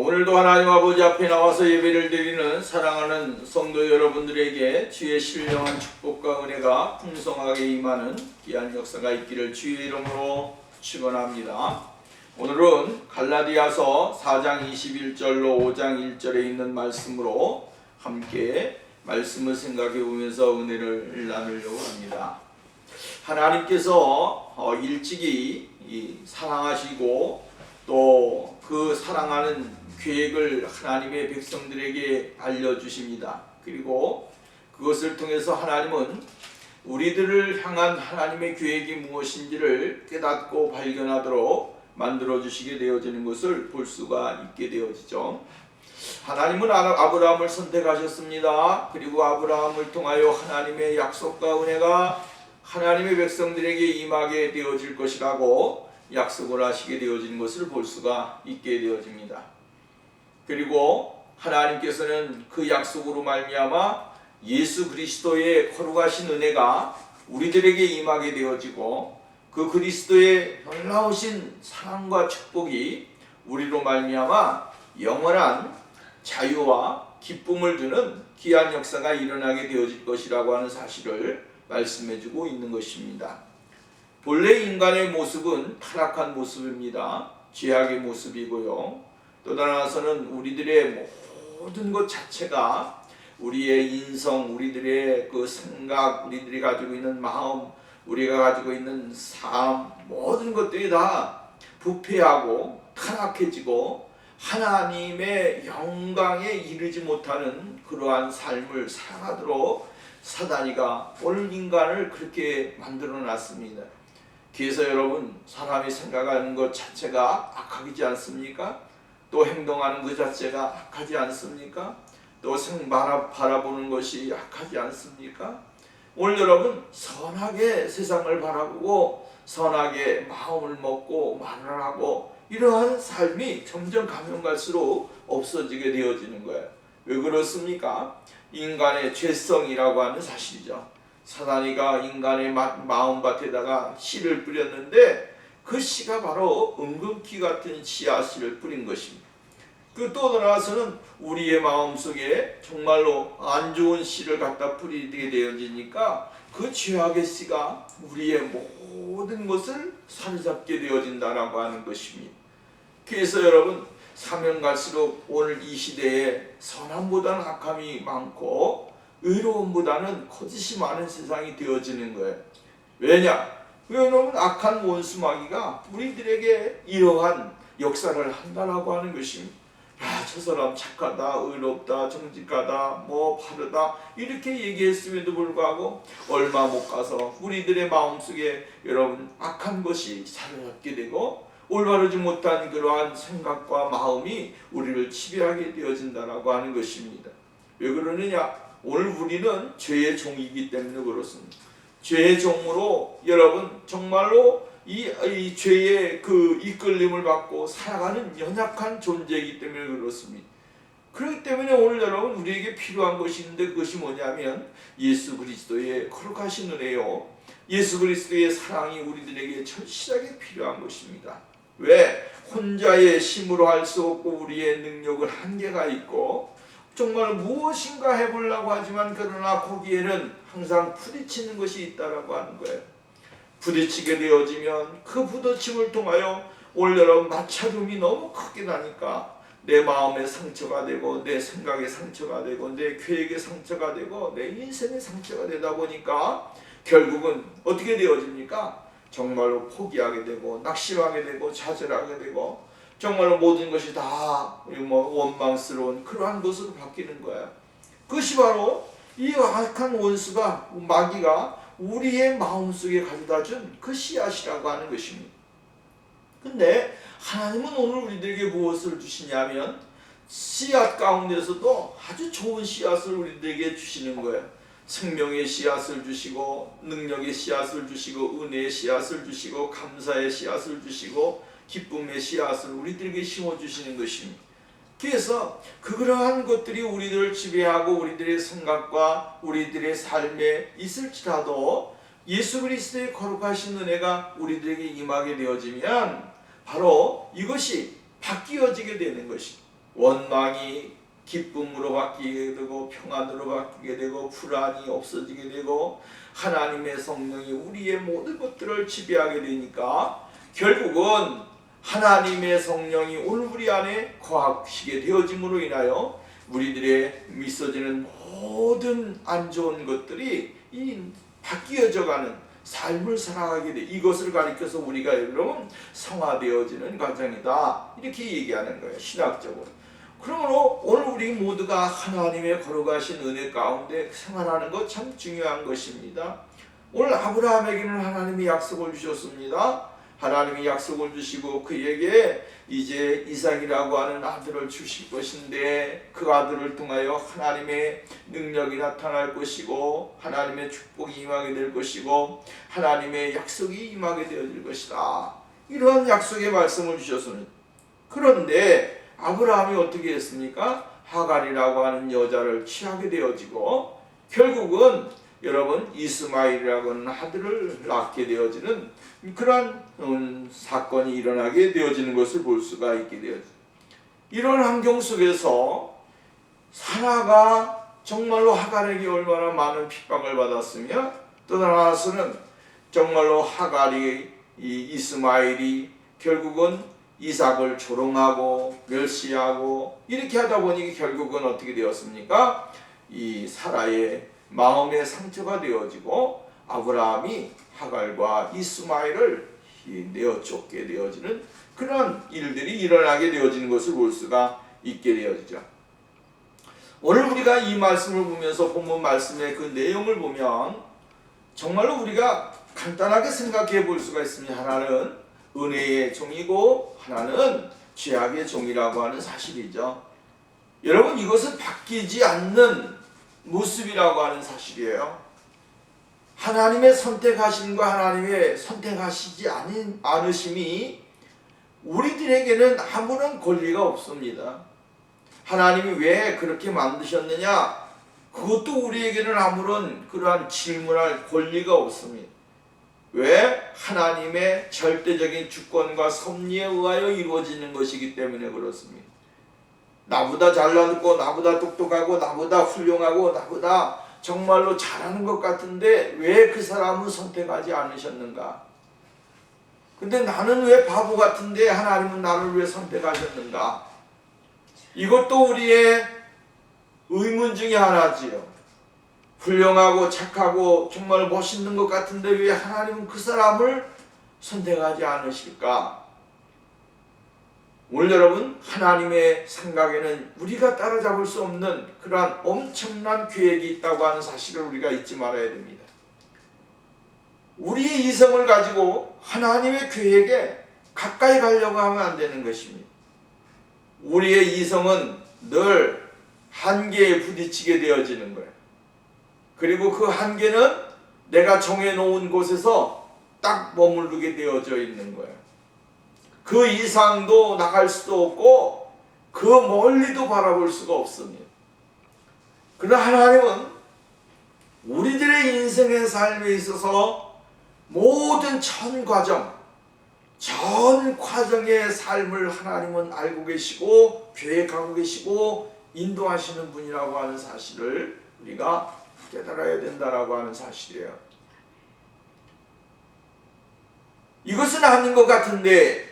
오늘도 하나님 아버지 앞에 나와서 예배를 드리는 사랑하는 성도 여러분들에게 주의 신령한 축복과 은혜가 풍성하게 임하는 귀한 역사가 있기를 주의 이름으로 축원합니다. 오늘은 갈라디아서 4장 21절로 5장 1절에 있는 말씀으로 함께 말씀을 생각해 보면서 은혜를 나누려고 합니다. 하나님께서 일찍이 사랑하시고 또 그 사랑하는 계획을 하나님의 백성들에게 알려주십니다. 그리고 그것을 통해서 하나님은 우리들을 향한 하나님의 계획이 무엇인지를 깨닫고 발견하도록 만들어주시게 되어지는 것을 볼 수가 있게 되어지죠. 하나님은 아브라함을 선택하셨습니다. 그리고 아브라함을 통하여 하나님의 약속과 은혜가 하나님의 백성들에게 임하게 되어질 것이라고 약속을 하시게 되어진 것을 볼 수가 있게 되어집니다. 그리고 하나님께서는 그 약속으로 말미암아 예수 그리스도의 거룩하신 은혜가 우리들에게 임하게 되어지고 그 그리스도의 놀라우신 사랑과 축복이 우리로 말미암아 영원한 자유와 기쁨을 주는 귀한 역사가 일어나게 되어질 것이라고 하는 사실을 말씀해주고 있는 것입니다. 본래 인간의 모습은 타락한 모습입니다. 죄악의 모습이고요. 또 하나서는 우리들의 모든 것 자체가 우리의 인성, 우리들의 그 생각, 우리들이 가지고 있는 마음, 우리가 가지고 있는 삶, 모든 것들이 다 부패하고 타락해지고 하나님의 영광에 이르지 못하는 그러한 삶을 살아가도록 사단이가 오늘 인간을 그렇게 만들어 놨습니다. 그래서 여러분, 사람이 생각하는 것 자체가 악하지 않습니까? 또 행동하는 것 자체가 악하지 않습니까? 또 바라보는 것이 악하지 않습니까? 오늘 여러분, 선하게 세상을 바라보고 선하게 마음을 먹고 말을 하고 이러한 삶이 점점 가면 갈수록 없어지게 되어지는 거예요. 왜 그렇습니까? 인간의 죄성이라고 하는 사실이죠. 사단이가 인간의 마음밭에다가 씨를 뿌렸는데 그 씨가 바로 은근키 같은 씨앗을 뿌린 것입니다. 그 또 돌아와서는 우리의 마음속에 정말로 안 좋은 씨를 갖다 뿌리게 되어지니까 그 죄악의 씨가 우리의 모든 것을 사로잡게 되어진다라고 하는 것입니다. 그래서 여러분, 사면 갈수록 오늘 이 시대에 선함보다는 악함이 많고 의로움보다는 거짓이 많은 세상이 되어지는 거예요. 왜냐? 왜냐하면 악한 원수 마귀가 우리들에게 이러한 역사를 한다라고 하는 것입니다. 야, 저 사람 착하다, 의롭다, 정직하다, 바르다 이렇게 얘기했음에도 불구하고 얼마 못 가서 우리들의 마음속에 여러분 악한 것이 사로잡게 되고 올바르지 못한 그러한 생각과 마음이 우리를 지배하게 되어진다라고 하는 것입니다. 왜 그러느냐? 오늘 우리는 죄의 종이기 때문에 그렇습니다. 죄의 종으로 여러분 정말로 이 죄의 그 이끌림을 받고 살아가는 연약한 존재이기 때문에 그렇습니다. 그렇기 때문에 오늘 여러분 우리에게 필요한 것이 있는데 그것이 뭐냐면 예수 그리스도의 거룩하신 은혜요. 예수 그리스도의 사랑이 우리들에게 절실하게 필요한 것입니다. 왜? 혼자의 힘으로 할 수 없고 우리의 능력은 한계가 있고 정말 무엇인가 해보려고 하지만 그러나 거기에는 항상 부딪히는 것이 있다라고 하는 거예요. 부딪히게 되어지면 그 부딪힘을 통하여 오늘 여러분 마찰음이 너무 크게 나니까 내 마음에 상처가 되고 내 생각에 상처가 되고 내 계획에 상처가 되고 내 인생에 상처가 되다 보니까 결국은 어떻게 되어집니까? 정말로 포기하게 되고 낙심하게 되고 좌절하게 되고 정말로 모든 것이 다 원망스러운 그러한 것으로 바뀌는 거야. 그것이 바로 이 악한 원수가 마귀가 우리의 마음속에 가져다 준 그 씨앗이라고 하는 것입니다. 근데 하나님은 오늘 우리들에게 무엇을 주시냐면 씨앗 가운데서도 아주 좋은 씨앗을 우리들에게 주시는 거예요. 생명의 씨앗을 주시고 능력의 씨앗을 주시고 은혜의 씨앗을 주시고 감사의 씨앗을 주시고 기쁨의 씨앗을 우리들에게 심어주시는 것입니다. 그래서 그러한 것들이 우리들을 지배하고 우리들의 생각과 우리들의 삶에 있을지라도 예수 그리스도의 거룩하신 은혜가 우리들에게 임하게 되어지면 바로 이것이 바뀌어지게 되는 것입니다. 원망이 기쁨으로 바뀌게 되고 평안으로 바뀌게 되고 불안이 없어지게 되고 하나님의 성령이 우리의 모든 것들을 지배하게 되니까 결국은 하나님의 성령이 오늘 우리 안에 거하시게 되어짐으로 인하여 우리들의 있어지는 모든 안 좋은 것들이 바뀌어져가는 삶을 살아가게 돼. 이것을 가리켜서 우리가 여러분 성화되어지는 과정이다, 이렇게 얘기하는 거예요, 신학적으로. 그러므로 오늘 우리 모두가 하나님의 거룩하신 은혜 가운데 생활하는 것 참 중요한 것입니다. 오늘 아브라함에게는 하나님이 약속을 주셨습니다. 하나님이 약속을 주시고 그에게 이제 이삭이라고 하는 아들을 주실 것인데 그 아들을 통하여 하나님의 능력이 나타날 것이고 하나님의 축복이 임하게 될 것이고 하나님의 약속이 임하게 되어질 것이다, 이러한 약속의 말씀을 주셨습니다. 그런데 아브라함이 어떻게 했습니까? 하갈이라고 하는 여자를 취하게 되어지고 결국은 여러분 이스마엘이라고 하는 아들을 낳게 되어지는 그러한 사건이 일어나게 되어지는 것을 볼 수가 있게 되어집니다. 이런 환경 속에서 사라가 정말로 하갈에게 얼마나 많은 핍박을 받았으며 또 하나는 정말로 하갈이 이스마엘이 결국은 이삭을 조롱하고 멸시하고 이렇게 하다 보니 결국은 어떻게 되었습니까? 이 사라의 마음의 상처가 되어지고 아브라함이 하갈과 이스마엘을 내어 쫓게 되어지는 그런 일들이 일어나게 되어지는 것을 볼 수가 있게 되어지죠. 오늘 우리가 이 말씀을 보면서 본문 말씀의 그 내용을 보면 정말로 우리가 간단하게 생각해 볼 수가 있습니다. 하나는 은혜의 종이고 하나는 죄악의 종이라고 하는 사실이죠. 여러분, 이것은 바뀌지 않는 모습이라고 하는 사실이에요. 하나님의 선택하심과 하나님의 선택하시지 않으심이 우리들에게는 아무런 권리가 없습니다. 하나님이 왜 그렇게 만드셨느냐? 그것도 우리에게는 아무런 그러한 질문할 권리가 없습니다. 왜? 하나님의 절대적인 주권과 섭리에 의하여 이루어지는 것이기 때문에 그렇습니다. 나보다 잘나고 나보다 똑똑하고 나보다 훌륭하고 나보다 정말로 잘하는 것 같은데 왜 그 사람은 선택하지 않으셨는가? 근데 나는 왜 바보 같은데 하나님은 나를 왜 선택하셨는가? 이것도 우리의 의문 중에 하나지요. 훌륭하고 착하고 정말 멋있는 것 같은데 왜 하나님은 그 사람을 선택하지 않으실까? 오늘 여러분, 하나님의 생각에는 우리가 따라잡을 수 없는 그러한 엄청난 계획이 있다고 하는 사실을 우리가 잊지 말아야 됩니다. 우리의 이성을 가지고 하나님의 계획에 가까이 가려고 하면 안 되는 것입니다. 우리의 이성은 늘 한계에 부딪히게 되어지는 거예요. 그리고 그 한계는 내가 정해놓은 곳에서 딱 머무르게 되어져 있는 거예요. 그 이상도 나갈 수도 없고 그 멀리도 바라볼 수가 없습니다. 그러나 하나님은 우리들의 인생의 삶에 있어서 모든 전 과정의 삶을 하나님은 알고 계시고 계획하고 계시고 인도하시는 분이라고 하는 사실을 우리가 깨달아야 된다라고 하는 사실이에요. 이것은 아닌 것 같은데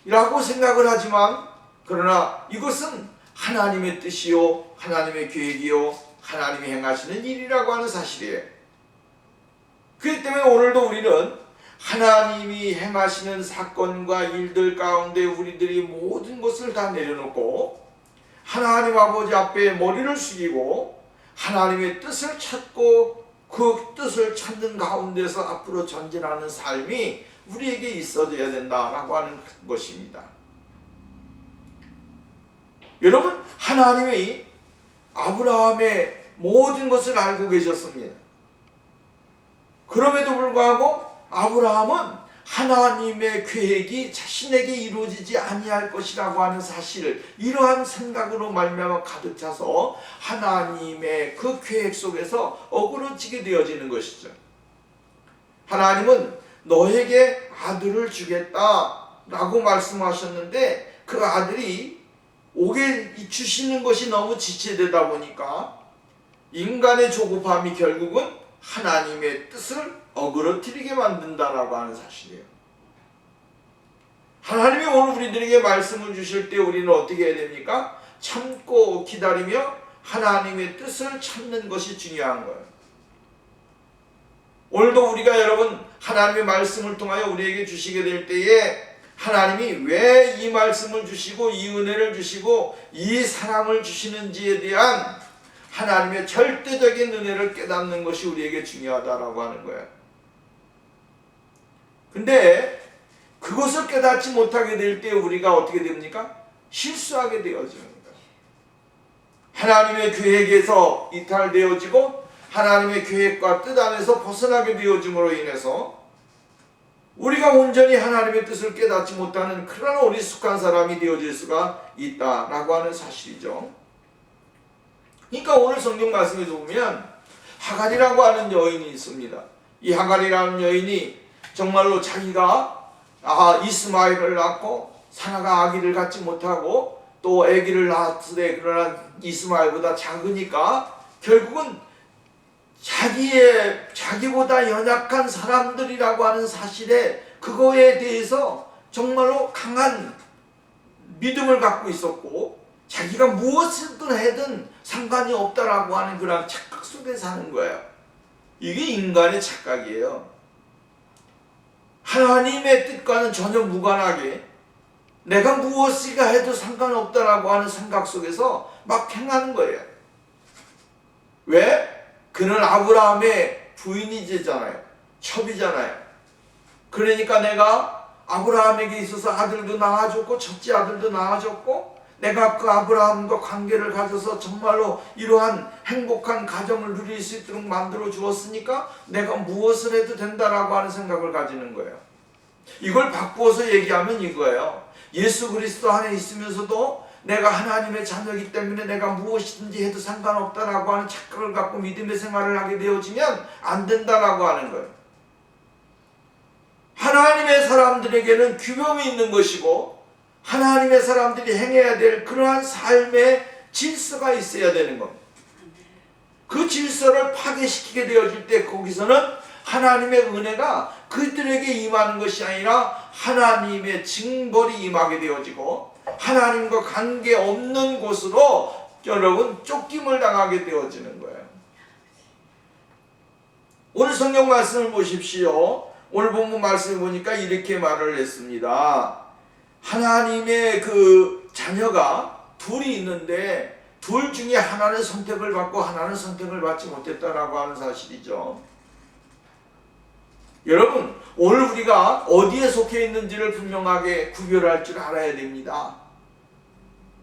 라고 생각을 하지만 그러나 이것은 하나님의 뜻이요 하나님의 계획이요 하나님이 행하시는 일이라고 하는 사실이에요. 그렇기 때문에 오늘도 우리는 하나님이 행하시는 사건과 일들 가운데 우리들이 모든 것을 다 내려놓고 하나님 아버지 앞에 머리를 숙이고 하나님의 뜻을 찾고 그 뜻을 찾는 가운데서 앞으로 전진하는 삶이 우리에게 있어져야 된다라고 하는 것입니다. 여러분, 하나님이 아브라함의 모든 것을 알고 계셨습니다. 그럼에도 불구하고 아브라함은 하나님의 계획이 자신에게 이루어지지 아니할 것이라고 하는 사실을 이러한 생각으로 말미암아 가득 차서 하나님의 그 계획 속에서 어그러지게 되어지는 것이죠. 하나님은 너에게 아들을 주겠다라고 말씀하셨는데 그 아들이 오게 주시는 것이 너무 지체되다 보니까 인간의 조급함이 결국은 하나님의 뜻을 어그러뜨리게 만든다라고 하는 사실이에요. 하나님이 오늘 우리들에게 말씀을 주실 때 우리는 어떻게 해야 됩니까? 참고 기다리며 하나님의 뜻을 찾는 것이 중요한 거예요. 오늘도 우리가 여러분 하나님의 말씀을 통하여 우리에게 주시게 될 때에 하나님이 왜 이 말씀을 주시고 이 은혜를 주시고 이 사랑을 주시는지에 대한 하나님의 절대적인 은혜를 깨닫는 것이 우리에게 중요하다라고 하는 거예요. 근데 그것을 깨닫지 못하게 될 때 우리가 어떻게 됩니까? 실수하게 되어지는 거예요. 하나님의 계획에서 이탈되어지고 하나님의 계획과 뜻 안에서 벗어나게 되어짐으로 인해서 우리가 온전히 하나님의 뜻을 깨닫지 못하는 그런 어리숙한 사람이 되어질 수가 있다라고 하는 사실이죠. 그러니까 오늘 성경 말씀에서 보면 하갈이라고 하는 여인이 있습니다. 이 하갈이라는 여인이 정말로 자기가 이스마엘을 낳고 사라가 아기를 갖지 못하고 또 아기를 낳았을 그러나 이스마엘보다 작으니까 결국은 자기보다 연약한 사람들이라고 하는 사실에 그거에 대해서 정말로 강한 믿음을 갖고 있었고 자기가 무엇이든 해든 상관이 없다라고 하는 그런 착각 속에 사는 거예요. 이게 인간의 착각이에요. 하나님의 뜻과는 전혀 무관하게 내가 무엇이가 해도 상관없다라고 하는 생각 속에서 막 행하는 거예요. 왜? 그는 아브라함의 부인이 되잖아요. 첩이잖아요. 그러니까 내가 아브라함에게 있어서 아들도 낳아줬고 첫째 아들도 낳아줬고 내가 그 아브라함과 관계를 가져서 정말로 이러한 행복한 가정을 누릴 수 있도록 만들어 주었으니까 내가 무엇을 해도 된다라고 하는 생각을 가지는 거예요. 이걸 바꾸어서 얘기하면 이거예요. 예수 그리스도 안에 있으면서도 내가 하나님의 자녀이기 때문에 내가 무엇이든지 해도 상관없다라고 하는 착각을 갖고 믿음의 생활을 하게 되어지면 안 된다라고 하는 거예요. 하나님의 사람들에게는 규범이 있는 것이고 하나님의 사람들이 행해야 될 그러한 삶의 질서가 있어야 되는 겁니다. 그 질서를 파괴시키게 되어질 때 거기서는 하나님의 은혜가 그들에게 임하는 것이 아니라 하나님의 징벌이 임하게 되어지고 하나님과 관계없는 곳으로 여러분 쫓김을 당하게 되어지는 거예요. 오늘 성경 말씀을 보십시오. 오늘 본문 말씀을 보니까 이렇게 말을 했습니다. 하나님의 그 자녀가 둘이 있는데 둘 중에 하나는 선택을 받고 하나는 선택을 받지 못했다라고 하는 사실이죠. 여러분 오늘 우리가 어디에 속해 있는지를 분명하게 구별할 줄 알아야 됩니다.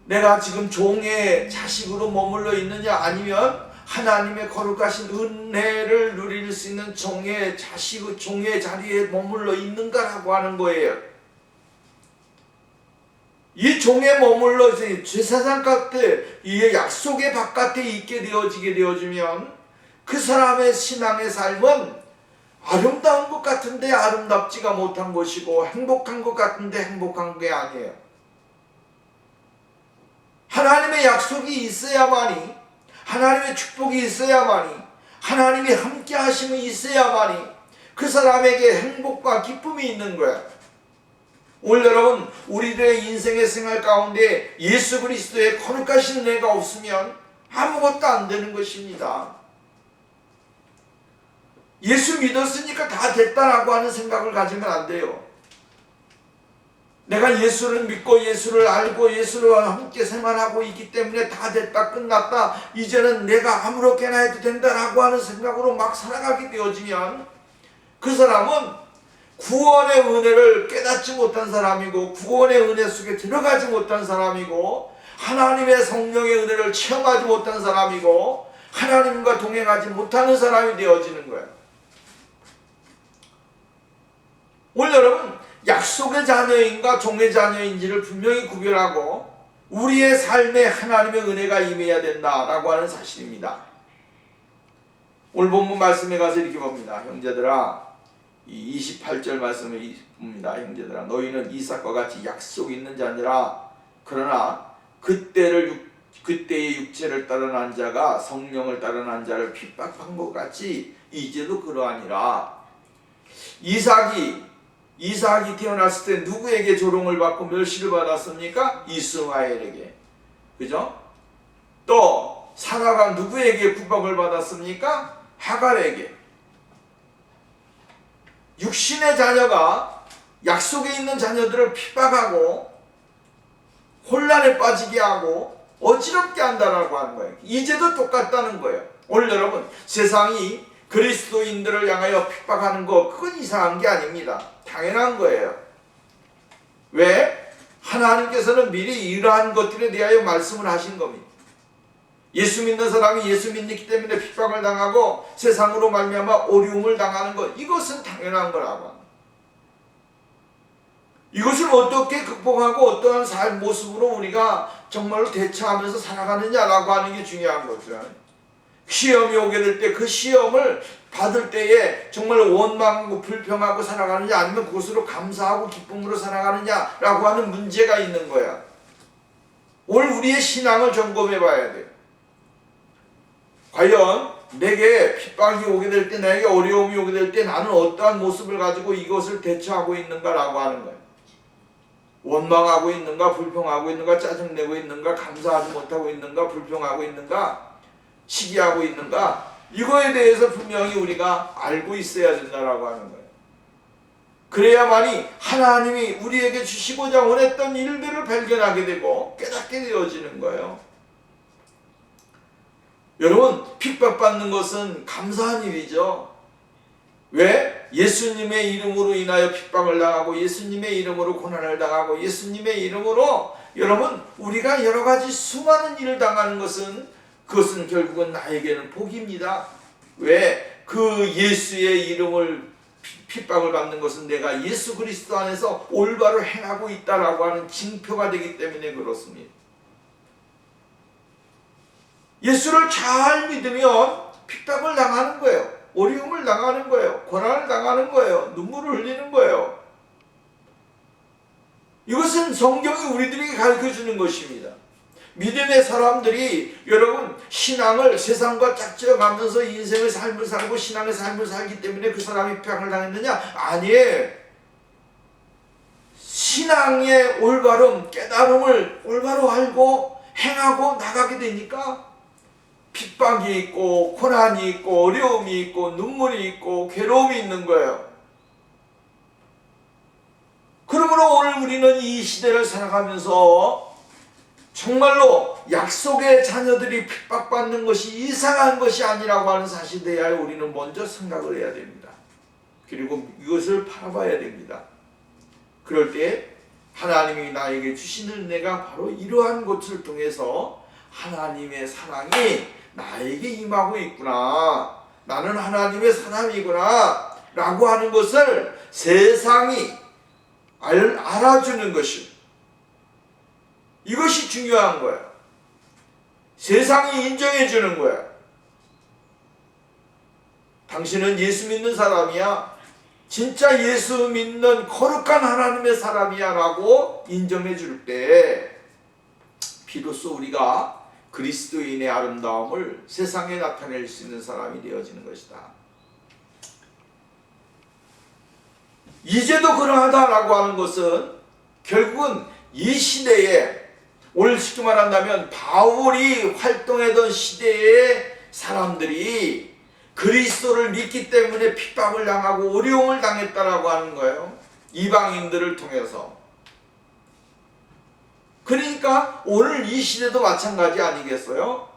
내가 지금 종의 자식으로 머물러 있느냐 아니면 하나님의 거룩하신 은혜를 누릴 수 있는 종의 자식, 종의 자리에 머물러 있는가라고 하는 거예요. 이 종에 머물러 제사장 곁에 이 약속의 바깥에 있게 되어지게 되어지면 그 사람의 신앙의 삶은 아름다운 것 같은데 아름답지가 못한 것이고 행복한 것 같은데 행복한 게 아니에요. 하나님의 약속이 있어야만이 하나님의 축복이 있어야만이 하나님의 함께 하심이 있어야만이 그 사람에게 행복과 기쁨이 있는 거예요. 오늘 여러분 우리들의 인생의 생활 가운데 예수 그리스도의 거룩하신 은혜가 없으면 아무것도 안 되는 것입니다. 예수 믿었으니까 다 됐다라고 하는 생각을 가지면 안 돼요. 내가 예수를 믿고 예수를 알고 예수와 함께 생활하고 있기 때문에 다 됐다 끝났다 이제는 내가 아무렇게나 해도 된다라고 하는 생각으로 막 살아가게 되어지면 그 사람은 구원의 은혜를 깨닫지 못한 사람이고 구원의 은혜 속에 들어가지 못한 사람이고 하나님의 성령의 은혜를 체험하지 못한 사람이고 하나님과 동행하지 못하는 사람이 되어지는 거예요. 오늘 여러분 약속의 자녀인가 종의 자녀인지를 분명히 구별하고 우리의 삶에 하나님의 은혜가 임해야 된다라고 하는 사실입니다. 오늘 본문 말씀에 가서 이렇게 봅니다. 형제들아 이 28절 말씀을 봅니다. 형제들아 너희는 이삭과 같이 약속이 있는 자니라. 그러나 그때의 육체를 따라 난 자가 성령을 따라 난 자를 핍박한 것 같이 이제도 그러하니라. 이삭이 태어났을 때 누구에게 조롱을 받고 멸시를 받았습니까? 이스마엘에게. 그죠? 또 사라가 누구에게 구박을 받았습니까? 하갈에게. 육신의 자녀가 약속에 있는 자녀들을 핍박하고 혼란에 빠지게 하고 어지럽게 한다라고 하는 거예요. 이제도 똑같다는 거예요. 오늘 여러분, 세상이 그리스도인들을 향하여 핍박하는 거, 그건 이상한 게 아닙니다. 당연한 거예요. 왜? 하나님께서는 미리 이러한 것들에 대하여 말씀을 하신 겁니다. 예수 믿는 사람이 예수 믿기 때문에 핍박을 당하고 세상으로 말미암아 어려움을 당하는 것, 이것은 당연한 거라고 합니다. 이것을 어떻게 극복하고 어떠한 삶 모습으로 우리가 정말로 대처하면서 살아가느냐라고 하는 게 중요한 거죠. 시험이 오게 될 때 그 시험을 받을 때에 정말 원망하고 불평하고 살아가느냐, 아니면 그것으로 감사하고 기쁨으로 살아가느냐라고 하는 문제가 있는 거야. 오늘 우리의 신앙을 점검해 봐야 돼요. 과연 내게 핍박이 오게 될 때, 내게 어려움이 오게 될 때 나는 어떠한 모습을 가지고 이것을 대처하고 있는가라고 하는 거예요. 원망하고 있는가, 불평하고 있는가, 짜증내고 있는가, 감사하지 못하고 있는가, 불평하고 있는가, 시기하고 있는가, 이거에 대해서 분명히 우리가 알고 있어야 된다라고 하는 거예요. 그래야만이 하나님이 우리에게 주시고자 원했던 일들을 발견하게 되고 깨닫게 되어지는 거예요. 여러분, 핍박받는 것은 감사한 일이죠. 왜? 예수님의 이름으로 인하여 핍박을 당하고 예수님의 이름으로 고난을 당하고 예수님의 이름으로 여러분 우리가 여러 가지 수많은 일을 당하는 것은, 그것은 결국은 나에게는 복입니다. 왜? 그 예수의 이름을 핍박을 받는 것은 내가 예수 그리스도 안에서 올바로 행하고 있다라고 하는 징표가 되기 때문에 그렇습니다. 예수를 잘 믿으면 핍박을 당하는 거예요. 어려움을 당하는 거예요. 고난을 당하는 거예요. 눈물을 흘리는 거예요. 이것은 성경이 우리들에게 가르쳐주는 것입니다. 믿음의 사람들이 여러분 신앙을 세상과 짝지어가면서 인생의 삶을 살고 신앙의 삶을 살기 때문에 그 사람이 핍박을 당했느냐? 아니에요. 신앙의 올바름, 깨달음을 올바로 알고 행하고 나가게 되니까 핍박이 있고 고난이 있고 어려움이 있고 눈물이 있고 괴로움이 있는 거예요. 그러므로 오늘 우리는 이 시대를 살아가면서 정말로 약속의 자녀들이 핍박받는 것이 이상한 것이 아니라고 하는 사실에 대하여 우리는 먼저 생각을 해야 됩니다. 그리고 이것을 바라봐야 됩니다. 그럴 때 하나님이 나에게 주시는 은혜가 바로 이러한 것을 통해서 하나님의 사랑이 나에게 임하고 있구나, 나는 하나님의 사람이구나 라고 하는 것을 세상이 알아주는 것이, 이것이 중요한 거예요. 세상이 인정해 주는 거예요. 당신은 예수 믿는 사람이야, 진짜 예수 믿는 거룩한 하나님의 사람이야 라고 인정해 줄 때 비로소 우리가 그리스도인의 아름다움을 세상에 나타낼 수 있는 사람이 되어지는 것이다. 이제도 그러하다라고 하는 것은 결국은 이 시대에, 오늘 쉽게 말한다면 바울이 활동하던 시대의 사람들이 그리스도를 믿기 때문에 핍박을 당하고 어려움을 당했다라고 하는 거예요. 이방인들을 통해서. 그러니까 오늘 이 시대도 마찬가지 아니겠어요?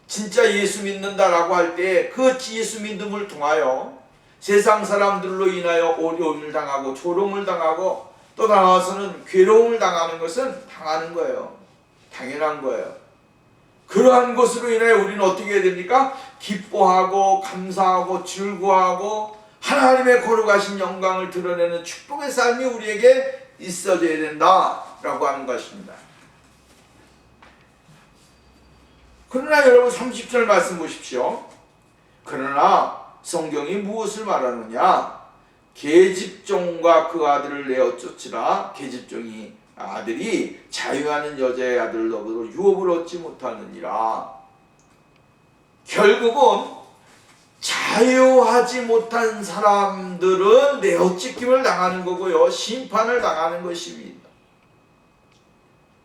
진짜 예수 믿는다라고 할 때 그 예수 믿음을 통하여 세상 사람들로 인하여 어려움을 당하고 조롱을 당하고 또 나와서는 괴로움을 당하는 것은 당하는 거예요. 당연한 거예요. 그러한 것으로 인하여 우리는 어떻게 해야 됩니까? 기뻐하고 감사하고 즐거워하고 하나님의 거룩하신 영광을 드러내는 축복의 삶이 우리에게 있어져야 된다라고 하는 것입니다. 그러나 여러분 30절 말씀 보십시오. 그러나 성경이 무엇을 말하느냐? 계집종과 그 아들을 내어 쫓으라. 계집종이 아들이 자유하는 여자의 아들로부터 유업을 얻지 못하느니라. 결국은 자유하지 못한 사람들은 내어찍힘을 당하는 거고요, 심판을 당하는 것입니다.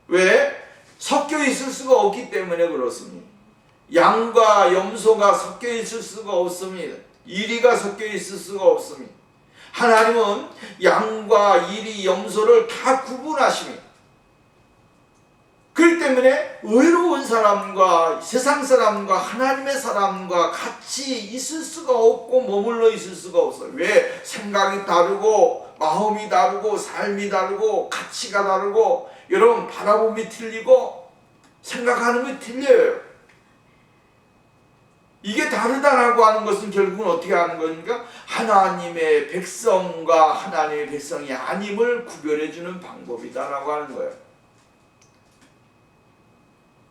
왜? 섞여 있을 수가 없기 때문에 그렇습니다. 양과 염소가 섞여 있을 수가 없습니다. 이리가 섞여 있을 수가 없습니다. 하나님은 양과 이리, 염소를 다 구분하십니다. 그렇기 때문에 의로운 사람과 세상 사람과 하나님의 사람과 같이 있을 수가 없고 머물러 있을 수가 없어요. 왜? 생각이 다르고 마음이 다르고 삶이 다르고 가치가 다르고 여러분 바라봄이 틀리고 생각하는 게 틀려요. 이게 다르다라고 하는 것은 결국은 어떻게 하는 겁니까? 하나님의 백성과 하나님의 백성이 아님을 구별해주는 방법이다라고 하는 거예요.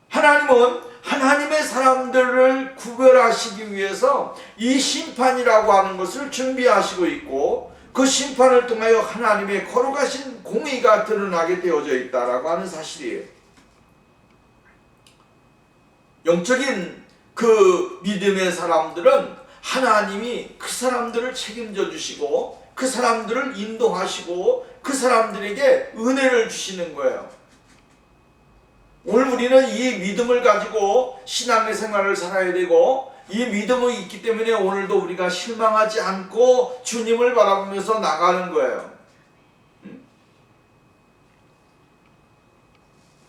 하나님은 하나님의 사람들을 구별하시기 위해서 이 심판이라고 하는 것을 준비하시고 있고, 그 심판을 통하여 하나님의 거룩하신 공의가 드러나게 되어져 있다라고 하는 사실이에요. 영적인 그 믿음의 사람들은 하나님이 그 사람들을 책임져 주시고 그 사람들을 인도하시고 그 사람들에게 은혜를 주시는 거예요. 오늘 우리는 이 믿음을 가지고 신앙의 생활을 살아야 되고, 이 믿음이 있기 때문에 오늘도 우리가 실망하지 않고 주님을 바라보면서 나가는 거예요.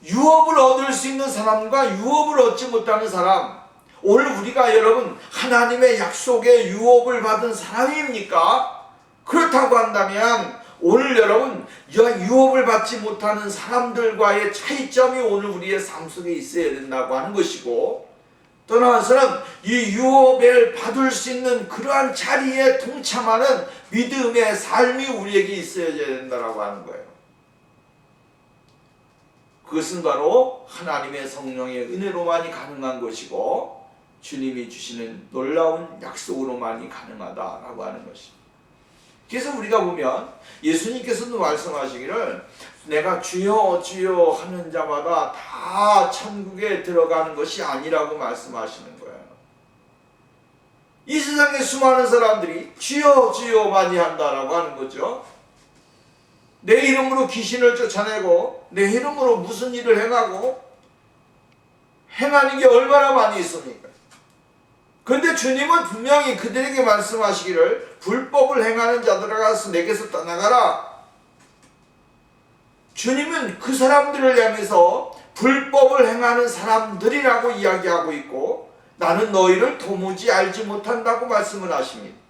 유업을 얻을 수 있는 사람과 유업을 얻지 못하는 사람, 오늘 우리가 여러분 하나님의 약속의 유업을 받은 사람입니까? 그렇다고 한다면 오늘 여러분 유업을 받지 못하는 사람들과의 차이점이 오늘 우리의 삶 속에 있어야 된다고 하는 것이고, 또 하나는 이 유업을 받을 수 있는 그러한 자리에 동참하는 믿음의 삶이 우리에게 있어야 된다고 하는 거예요. 그것은 바로 하나님의 성령의 은혜로만이 가능한 것이고 주님이 주시는 놀라운 약속으로만이 가능하다라고 하는 것입니다. 그래서 우리가 보면 예수님께서도 말씀하시기를 내가 주여 주여 하는 자마다 다 천국에 들어가는 것이 아니라고 말씀하시는 거예요. 이 세상에 수많은 사람들이 주여 주여 많이 한다라고 하는 거죠. 내 이름으로 귀신을 쫓아내고 내 이름으로 무슨 일을 행하고 행하는 게 얼마나 많이 있습니까? 그런데 주님은 분명히 그들에게 말씀하시기를 불법을 행하는 자들아 내게서 떠나가라. 주님은 그 사람들을 향해서 불법을 행하는 사람들이라고 이야기하고 있고, 나는 너희를 도무지 알지 못한다고 말씀을 하십니다.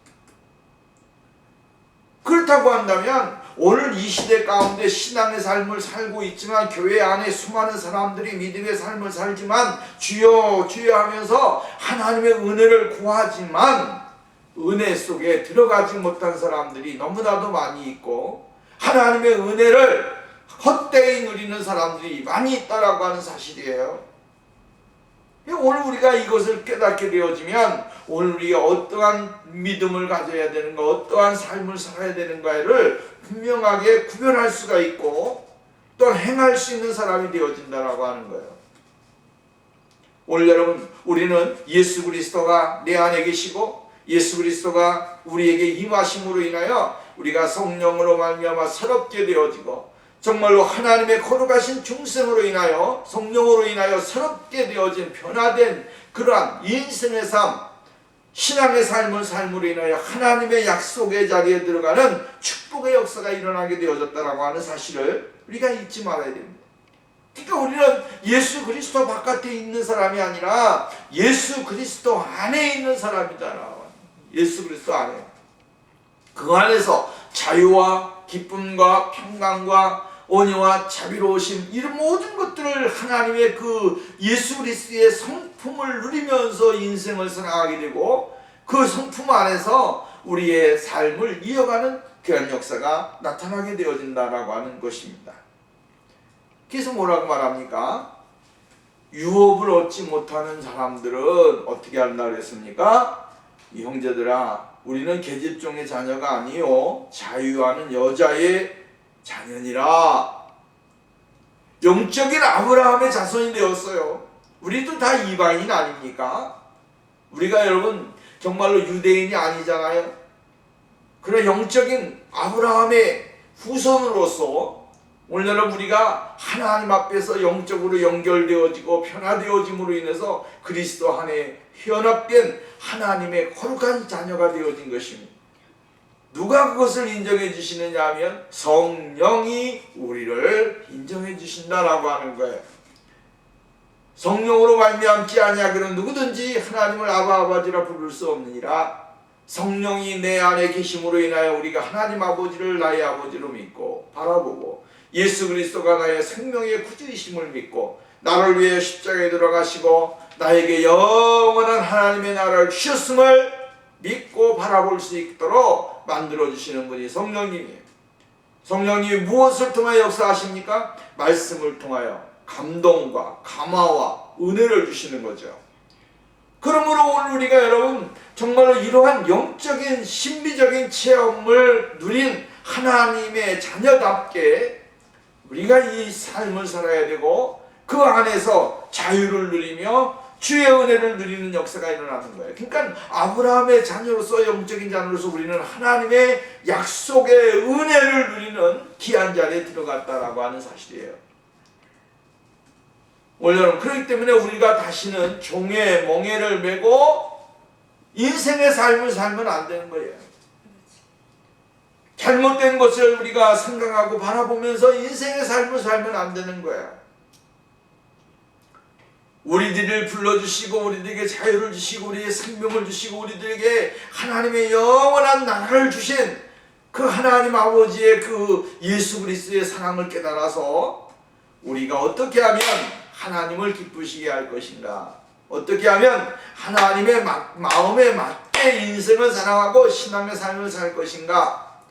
그렇다고 한다면 오늘 이 시대 가운데 신앙의 삶을 살고 있지만, 교회 안에 수많은 사람들이 믿음의 삶을 살지만 주여 주여 하면서 하나님의 은혜를 구하지만 은혜 속에 들어가지 못한 사람들이 너무나도 많이 있고, 하나님의 은혜를 헛되이 누리는 사람들이 많이 있다라고 하는 사실이에요. 오늘 우리가 이것을 깨닫게 되어지면 오늘 우리가 어떠한 믿음을 가져야 되는가, 어떠한 삶을 살아야 되는가를 분명하게 구별할 수가 있고 또 행할 수 있는 사람이 되어진다라고 하는 거예요. 오늘 여러분, 우리는 예수 그리스도가 내 안에 계시고 예수 그리스도가 우리에게 임하심으로 인하여 우리가 성령으로 말미암아 새롭게 되어지고, 정말로 하나님의 거룩하신 중생으로 인하여 성령으로 인하여 새롭게 되어진 변화된 그러한 인생의 삶, 신앙의 삶을 삶으로 인하여 하나님의 약속의 자리에 들어가는 축복의 역사가 일어나게 되어졌다라고 하는 사실을 우리가 잊지 말아야 됩니다. 그러니까 우리는 예수 그리스도 바깥에 있는 사람이 아니라 예수 그리스도 안에 있는 사람이다. 예수 그리스도 안에, 그 안에서 자유와 기쁨과 평강과 온유와 자비로우심, 이런 모든 것들을 하나님의 그 예수 그리스도의 성품을 누리면서 인생을 살아가게 되고, 그 성품 안에서 우리의 삶을 이어가는 그런 역사가 나타나게 되어진다라고 하는 것입니다. 그래서 뭐라고 말합니까? 유업을 얻지 못하는 사람들은 어떻게 한다 그랬습니까? 이 형제들아, 우리는 계집종의 자녀가 아니요 자유하는 여자의 자녀니라. 영적인 아브라함의 자손이 되었어요. 우리도 다 이방인 아닙니까? 우리가 여러분 정말로 유대인이 아니잖아요. 그러나 영적인 아브라함의 후손으로서 오늘날은 우리가 하나님 앞에서 영적으로 연결되어지고 변화되어짐으로 인해서 그리스도 안에 연합된 하나님의 거룩한 자녀가 되어진 것입니다. 누가 그것을 인정해 주시느냐 하면 성령이 우리를 인정해 주신다라고 하는 거예요. 성령으로 말미암지 아니하기는 누구든지 하나님을 아버지라 부를 수 없느니라. 성령이 내 안에 계심으로 인하여 우리가 하나님 아버지를 나의 아버지로 믿고 바라보고 예수 그리스도가 나의 생명의 구주이심을 믿고 나를 위해 십자가에 들어가시고 나에게 영원한 하나님의 나라를 주셨음을 믿고 바라볼 수 있도록 만들어주시는 분이 성령님이에요. 성령님이 무엇을 통하여 역사하십니까? 말씀을 통하여 감동과 감화와 은혜를 주시는 거죠. 그러므로 오늘 우리가 여러분 정말로 이러한 영적인 신비적인 체험을 누린 하나님의 자녀답게 우리가 이 삶을 살아야 되고 그 안에서 자유를 누리며 주의 은혜를 누리는 역사가 일어나는 거예요. 그러니까 아브라함의 자녀로서 영적인 자녀로서 우리는 하나님의 약속의 은혜를 누리는 귀한 자리에 들어갔다라고 하는 사실이에요. 오늘은 그렇기 때문에 우리가 다시는 종의 멍에를 메고 인생의 삶을 살면 안 되는 거예요. 잘못된 것을 우리가 생각하고 바라보면서 인생의 삶을 살면 안 되는 거예요. 우리들을 불러주시고 우리들에게 자유를 주시고 우리에게 생명을 주시고 우리들에게 하나님의 영원한 나라를 주신 그 하나님 아버지의 그 예수 그리스도의 사랑을 깨달아서 우리가 어떻게 하면 하나님을 기쁘시게 할 것인가, 어떻게 하면 하나님의 마음에 맞게 인생을 사랑하고 신앙의 삶을 살 것인가,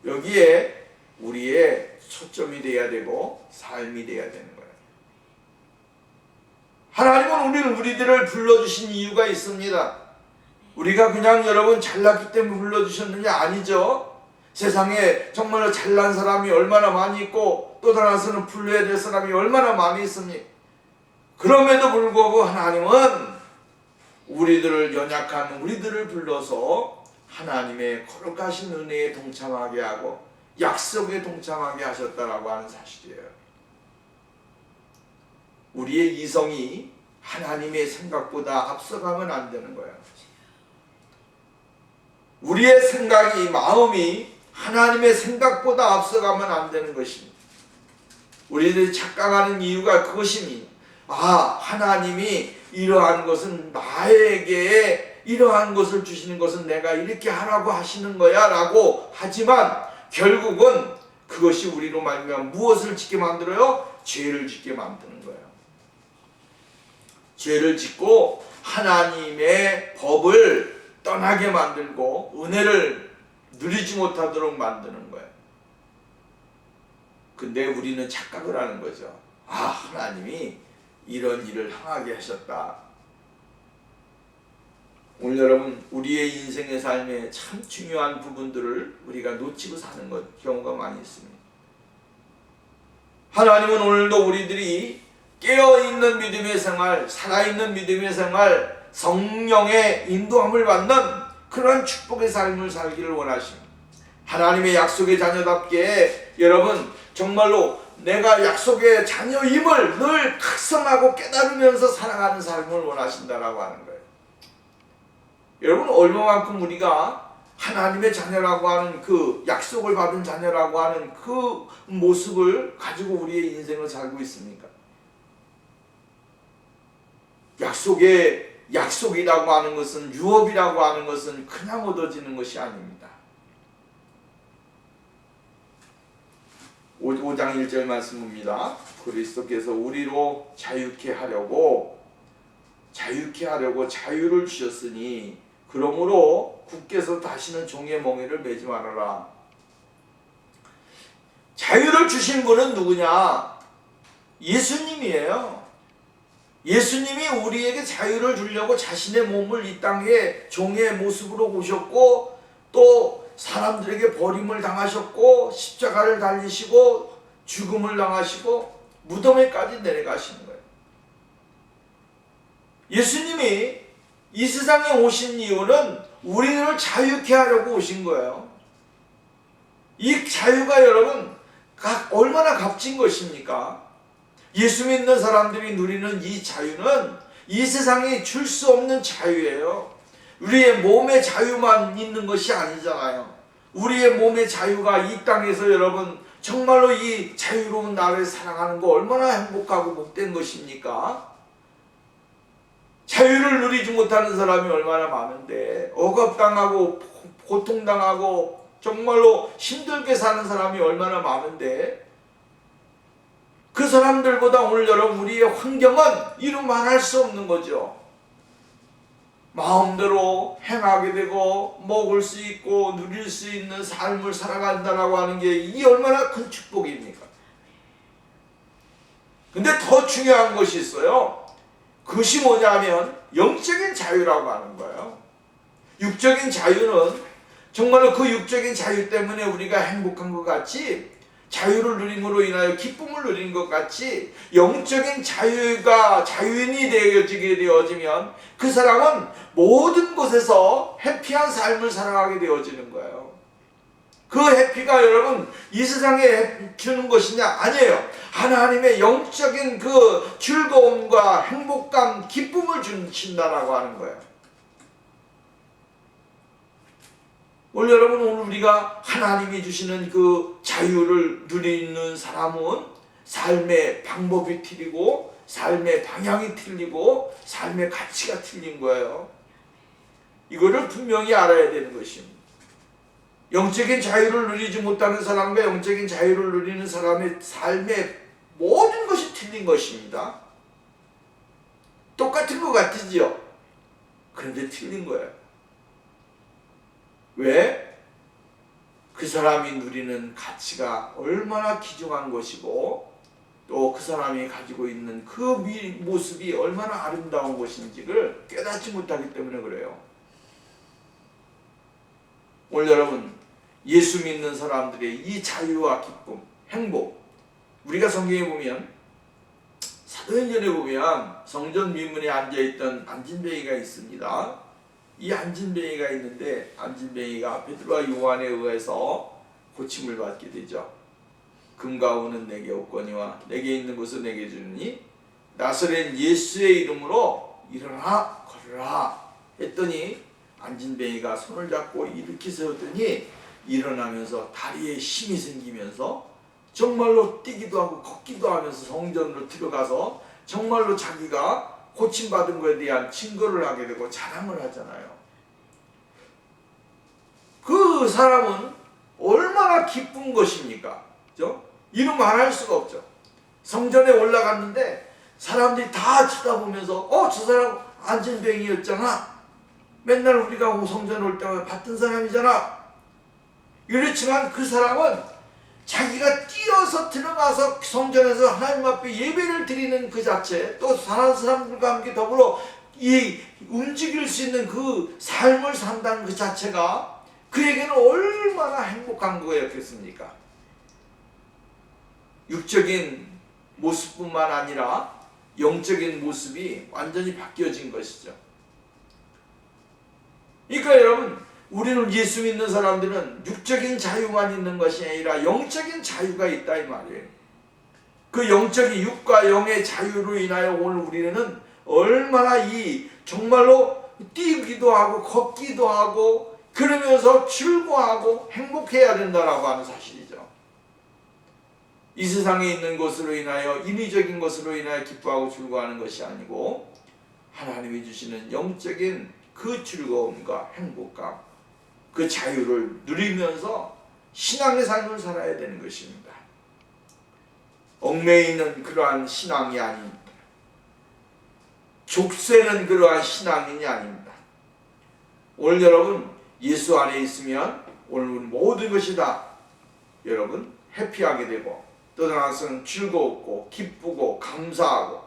여기에 우리의 초점이 되어야 되고 삶이 되어야 되는 거예요. 하나님은 우리들을 불러주신 이유가 있습니다. 우리가 그냥 여러분 잘났기 때문에 불러주셨느냐? 아니죠. 세상에 정말로 잘난 사람이 얼마나 많이 있고 또 다른 불러야 될 사람이 얼마나 많이 있습니까? 그럼에도 불구하고 하나님은 우리들을 연약한 우리들을 불러서 하나님의 거룩하신 은혜에 동참하게 하고 약속에 동참하게 하셨다라고 하는 사실이에요. 우리의 이성이 하나님의 생각보다 앞서가면 안 되는 거예요. 우리의 생각이, 마음이 하나님의 생각보다 앞서가면 안 되는 것입니다. 우리들이 착각하는 이유가 그것입니다. 하나님이 이러한 것은 나에게 이러한 것을 주시는 것은 내가 이렇게 하라고 하시는 거야 라고 하지만 결국은 그것이 우리로 말미암아 무엇을 짓게 만들어요? 죄를 짓게 만드는 거예요. 죄를 짓고 하나님의 법을 떠나게 만들고 은혜를 누리지 못하도록 만드는 거예요. 근데 우리는 착각을 하는 거죠. 하나님이 이런 일을 행하게 하셨다. 오늘 여러분 우리의 인생의 삶에 참 중요한 부분들을 우리가 놓치고 사는 경우가 많이 있습니다. 하나님은 오늘도 우리들이 깨어있는 믿음의 생활, 살아있는 믿음의 생활, 성령의 인도함을 받는 그런 축복의 삶을 살기를 원하십니다. 하나님의 약속의 자녀답게 여러분 정말로 내가 약속의 자녀임을 늘 각성하고 깨달으면서 살아가는 삶을 원하신다라고 하는 거예요. 여러분 얼마만큼 우리가 하나님의 자녀라고 하는 그 약속을 받은 자녀라고 하는 그 모습을 가지고 우리의 인생을 살고 있습니까? 약속이라고 하는 것은, 유업이라고 하는 것은 그냥 얻어지는 것이 아닙니다. 5장 1절 말씀입니다. 그리스도께서 우리로 자유케 하려고 자유를 주셨으니 그러므로 굳게서 다시는 종의 멍에를 매지 말아라. 자유를 주신 분은 누구냐? 예수님이에요. 예수님이 우리에게 자유를 주려고 자신의 몸을 이 땅에 종의 모습으로 오셨고 또 사람들에게 버림을 당하셨고 십자가를 달리시고 죽음을 당하시고 무덤에까지 내려가시는 거예요. 예수님이 이 세상에 오신 이유는 우리를 자유케 하려고 오신 거예요. 이 자유가 여러분 얼마나 값진 것입니까? 예수 믿는 사람들이 누리는 이 자유는 이 세상에 줄 수 없는 자유예요. 우리의 몸의 자유만 있는 것이 아니잖아요. 우리의 몸의 자유가 이 땅에서 여러분 정말로 이 자유로운 나를 사랑하는 거 얼마나 행복하고 복된 것입니까? 자유를 누리지 못하는 사람이 얼마나 많은데, 억압당하고 고통당하고 정말로 힘들게 사는 사람이 얼마나 많은데, 그 사람들보다 오늘 여러분 우리의 환경은 이루 말할 수 없는 거죠. 마음대로 행하게 되고 먹을 수 있고 누릴 수 있는 삶을 살아간다라고 하는 게 이 얼마나 큰 축복입니까? 근데 더 중요한 것이 있어요. 그것이 뭐냐면 영적인 자유라고 하는 거예요. 육적인 자유는 정말로 그 육적인 자유 때문에 우리가 행복한 것 같이, 자유를 누림으로 인하여 기쁨을 누리는 것 같이, 영적인 자유가 자유인이 되어지면 그 사람은 모든 곳에서 해피한 삶을 살아가게 되어지는 거예요. 그 해피가 여러분 이 세상에 주는 것이냐? 아니에요. 하나님의 영적인 그 즐거움과 행복감, 기쁨을 주신다라고 하는 거예요. 오늘 여러분, 오늘 우리가 하나님이 주시는 그 자유를 누리는 사람은 삶의 방법이 틀리고 삶의 방향이 틀리고 삶의 가치가 틀린 거예요. 이거를 분명히 알아야 되는 것입니다. 영적인 자유를 누리지 못하는 사람과 영적인 자유를 누리는 사람의 삶의 모든 것이 틀린 것입니다. 똑같은 것 같으지요? 그런데 틀린 거예요. 왜? 그 사람이 누리는 가치가 얼마나 귀중한 것이고 또 그 사람이 가지고 있는 그 모습이 얼마나 아름다운 것인지를 깨닫지 못하기 때문에 그래요. 오늘 여러분, 예수 믿는 사람들의 이 자유와 기쁨, 행복, 우리가 성경에 보면 사도행전에 보면 성전 미문에 앉아있던 안진뱅이가 있습니다. 이 안진뱅이가 있는데 안진뱅이가 베드로와 요한에 의해서 고침을 받게 되죠. 금과 은은 내게 없거니와 내게 있는 것을 내게 주니 나사렛 예수의 이름으로 일어나 걸으라 했더니 안진뱅이가 손을 잡고 일으켜 세웠더니 일어나면서 다리에 힘이 생기면서 정말로 뛰기도 하고 걷기도 하면서 성전으로 들어가서 정말로 자기가 고침받은 것에 대한 증거를 하게 되고 자랑을 하잖아요. 그 사람은 얼마나 기쁜 것입니까? 그죠? 이루 말할 수가 없죠. 성전에 올라갔는데 사람들이 다 쳐다보면서 저 사람 안진뱅이였잖아. 맨날 우리가 성전에 올 때마다 봤던 사람이잖아. 이렇지만 그 사람은 자기가 뛰어서 들어가서 성전에서 하나님 앞에 예배를 드리는 그 자체, 또 다른 사람들과 함께 더불어 이 움직일 수 있는 그 삶을 산다는 그 자체가 그에게는 얼마나 행복한 거였겠습니까? 육적인 모습뿐만 아니라 영적인 모습이 완전히 바뀌어진 것이죠. 그러니까 여러분, 우리는 예수 믿는 사람들은 육적인 자유만 있는 것이 아니라 영적인 자유가 있다 이 말이에요. 그 영적인 육과 영의 자유로 인하여 오늘 우리는 얼마나 이 정말로 뛰기도 하고 걷기도 하고 그러면서 즐거워하고 행복해야 된다라고 하는 사실이죠. 이 세상에 있는 것으로 인하여 인위적인 것으로 인하여 기뻐하고 즐거워하는 것이 아니고 하나님이 주시는 영적인 그 즐거움과 행복감, 그 자유를 누리면서 신앙의 삶을 살아야 되는 것입니다. 얽매이는 그러한 신앙이 아닙니다. 족쇄는 그러한 신앙이 아닙니다. 오늘 여러분 예수 안에 있으면 오늘 모든 것이 다 여러분 해피하게 되고 또 나아가서는 즐겁고 기쁘고 감사하고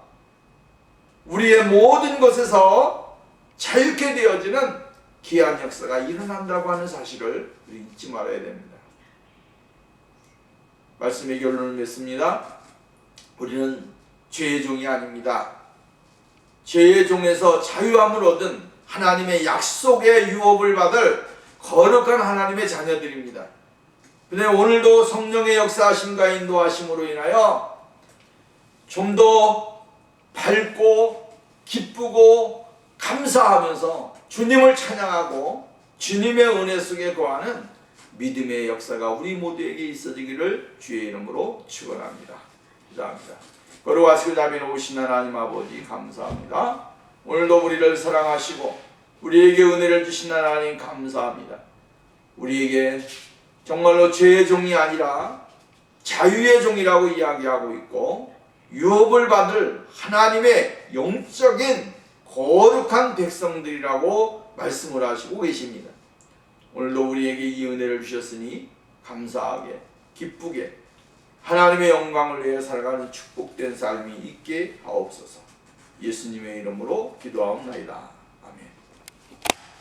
우리의 모든 것에서 자유케 되어지는 귀한 역사가 일어난다고 하는 사실을 우리 잊지 말아야 됩니다. 말씀의 결론을 맺습니다. 우리는 죄의 종이 아닙니다. 죄의 종에서 자유함을 얻은 하나님의 약속의 유업을 받을 거룩한 하나님의 자녀들입니다. 근데 오늘도 성령의 역사하심과 인도하심으로 인하여 좀 더 밝고 기쁘고 감사하면서 주님을 찬양하고 주님의 은혜 속에 거하는 믿음의 역사가 우리 모두에게 있어지기를 주의 이름으로 축원합니다. 감사합니다. 거룩하시고 자비 높으신 하나님 아버지 감사합니다. 오늘도 우리를 사랑하시고 우리에게 은혜를 주신 하나님 감사합니다. 우리에게 정말로 죄의 종이 아니라 자유의 종이라고 이야기하고 있고 유업을 받을 하나님의 영적인 거룩한 백성들이라고 말씀을 하시고 계십니다. 오늘도 우리에게 이 은혜를 주셨으니 감사하게 기쁘게 하나님의 영광을 위해 살아가는 축복된 삶이 있게 하옵소서. 예수님의 이름으로 기도하옵나이다.